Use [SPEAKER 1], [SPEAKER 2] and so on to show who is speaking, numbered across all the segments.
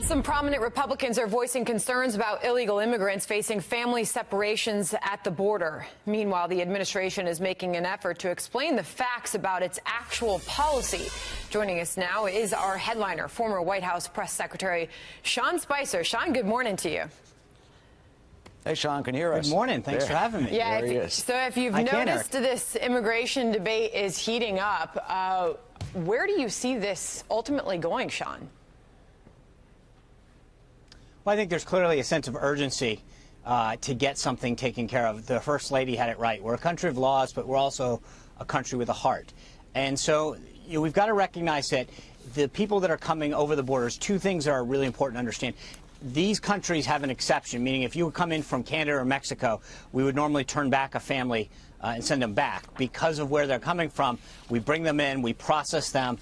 [SPEAKER 1] Some prominent Republicans are voicing concerns about illegal immigrants facing family separations at the border. Meanwhile, the administration is making an effort to explain the facts about its actual policy. Joining us now is our headliner, former White House Press Secretary Sean Spicer. Sean, good morning to you.
[SPEAKER 2] Hey, Sean, can you hear us?
[SPEAKER 3] Good morning. Thanks for having me.
[SPEAKER 1] Yeah, so if you've noticed, this immigration debate is heating up. Where do you see this ultimately going, Sean?
[SPEAKER 3] Well, I think there's clearly a sense of urgency to get something taken care of. The First Lady had it right. We're a country of laws, but we're also a country with a heart. And so we've got to recognize that the people that are coming over the borders, two things are really important to understand. These countries have an exception, meaning if you would come in from Canada or Mexico, we would normally turn back a family and send them back. Because of where they're coming from, we bring them in, we process them,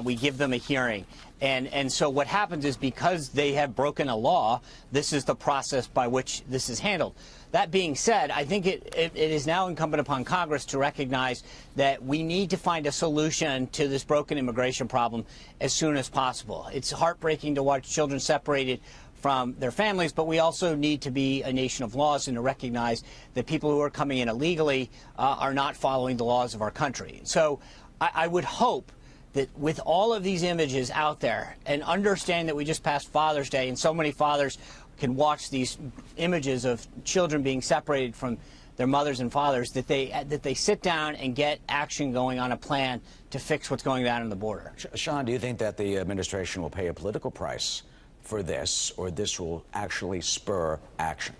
[SPEAKER 3] we give them a hearing. And so what happens is, because they have broken a law, this is the process by which this is handled. That being said, I think it is now incumbent upon Congress to recognize that we need to find a solution to this broken immigration problem as soon as possible. It's heartbreaking to watch children separated from their families, but we also need to be a nation of laws and to recognize that people who are coming in illegally are not following the laws of our country. So I would hope that with all of these images out there, and understand that we just passed Father's Day and so many fathers can watch these images of children being separated from their mothers and fathers, that they sit down and get action going on a plan to fix what's going down on the border.
[SPEAKER 2] Sean, do you think that the administration will pay a political price for this, or this will actually spur action?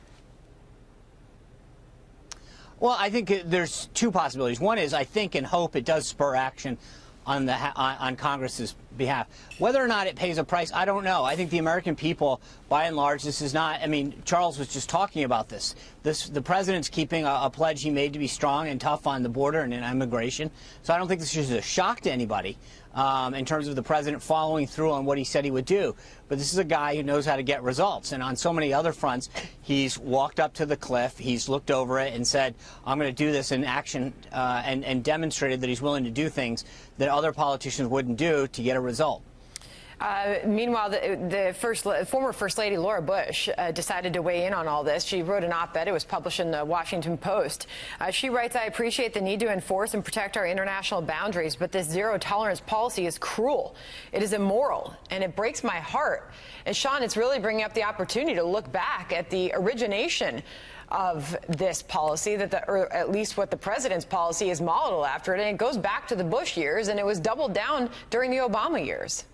[SPEAKER 3] Well, I think there's two possibilities. One is, I think and hope it does spur action on Congress's behalf. Whether or not it pays a price, I don't know. I think the American people, by and large, this is not, I mean, Charles was just talking about this. The president's keeping a pledge he made to be strong and tough on the border and in immigration. So I don't think this is a shock to anybody in terms of the president following through on what he said he would do. But this is a guy who knows how to get results. And on so many other fronts, he's walked up to the cliff, he's looked over it and said, I'm going to do this in action, and demonstrated that he's willing to do things that other politicians wouldn't do to get a result.
[SPEAKER 1] Meanwhile, the former First Lady Laura Bush decided to weigh in on all this. She wrote an op-ed. It was published in the Washington Post. She writes, I appreciate the need to enforce and protect our international boundaries, but this zero-tolerance policy is cruel. It is immoral, and it breaks my heart. And, Sean, it's really bringing up the opportunity to look back at the origination of this policy, or at least what the president's policy is modeled after it. And it goes back to the Bush years, and it was doubled down during the Obama years.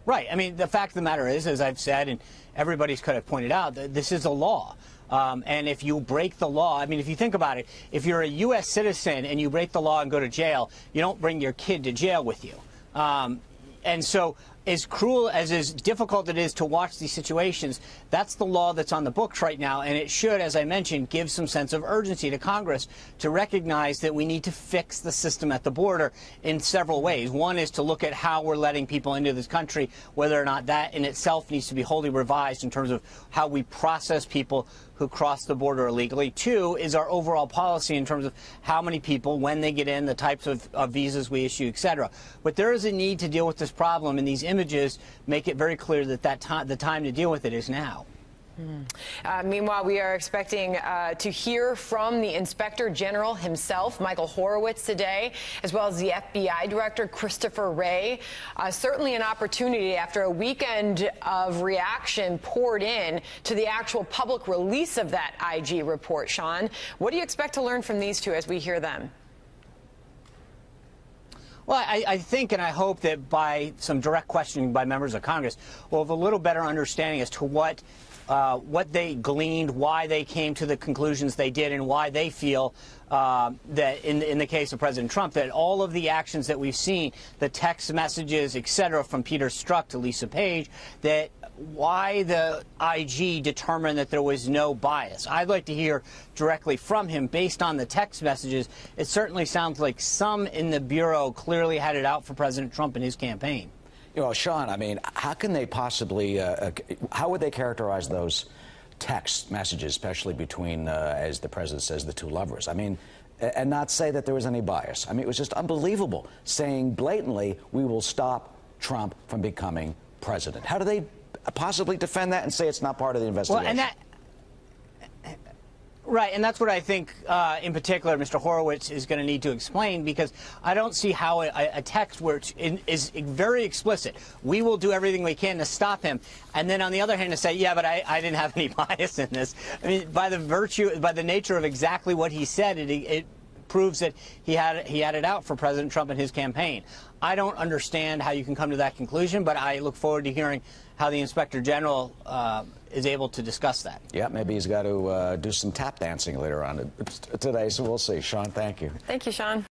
[SPEAKER 3] Right. I mean, the fact of the matter is, as I've said, and everybody's kind of pointed out, that this is a law. And if you break the law, I mean, if you think about it, if you're a U.S. citizen and you break the law and go to jail, you don't bring your kid to jail with you. And so, as cruel, as difficult it is to watch these situations, that's the law that's on the books right now, and it should, as I mentioned, give some sense of urgency to Congress to recognize that we need to fix the system at the border in several ways. One is to look at how we're letting people into this country, whether or not that in itself needs to be wholly revised in terms of how we process people who cross the border illegally. Two is our overall policy in terms of how many people, when they get in, the types of visas we issue, etc. But there is a need to deal with this problem, and these images make it very clear that the time to deal with it is now.
[SPEAKER 1] Meanwhile, we are expecting to hear from the Inspector General himself, Michael Horowitz, today, as well as the FBI Director, Christopher Wray. Certainly an opportunity after a weekend of reaction poured in to the actual public release of that IG report. Sean, what do you expect to learn from these two as we hear them?
[SPEAKER 3] Well, I think and I hope that by some direct questioning by members of Congress, we'll have a little better understanding as to what they gleaned, why they came to the conclusions they did, and why they feel that in the case of President Trump, that all of the actions that we've seen, the text messages, et cetera, from Peter Strzok to Lisa Page, that why the IG determined that there was no bias. I'd like to hear directly from him based on the text messages. It certainly sounds like some in the Bureau clearly had it out for President Trump in his campaign.
[SPEAKER 2] You know, Sean, I mean, how can they possibly, how would they characterize those text messages, especially between, as the president says, the two lovers? I mean, and not say that there was any bias. I mean, it was just unbelievable, saying blatantly, we will stop Trump from becoming president. How do they possibly defend that and say it's not part of the investigation?
[SPEAKER 3] Well, right, and that's what I think, in particular, Mr. Horowitz is going to need to explain, because I don't see how a text where is very explicit, we will do everything we can to stop him, and then on the other hand to say, yeah, but I didn't have any bias in this. I mean, by the nature of exactly what he said, it proves that he had it out for President Trump and his campaign. I don't understand how you can come to that conclusion, but I look forward to hearing how the Inspector General is able to discuss that.
[SPEAKER 2] Yeah, maybe he's got to do some tap dancing later on today, so we'll see. Sean, thank you.
[SPEAKER 1] Thank you, Sean.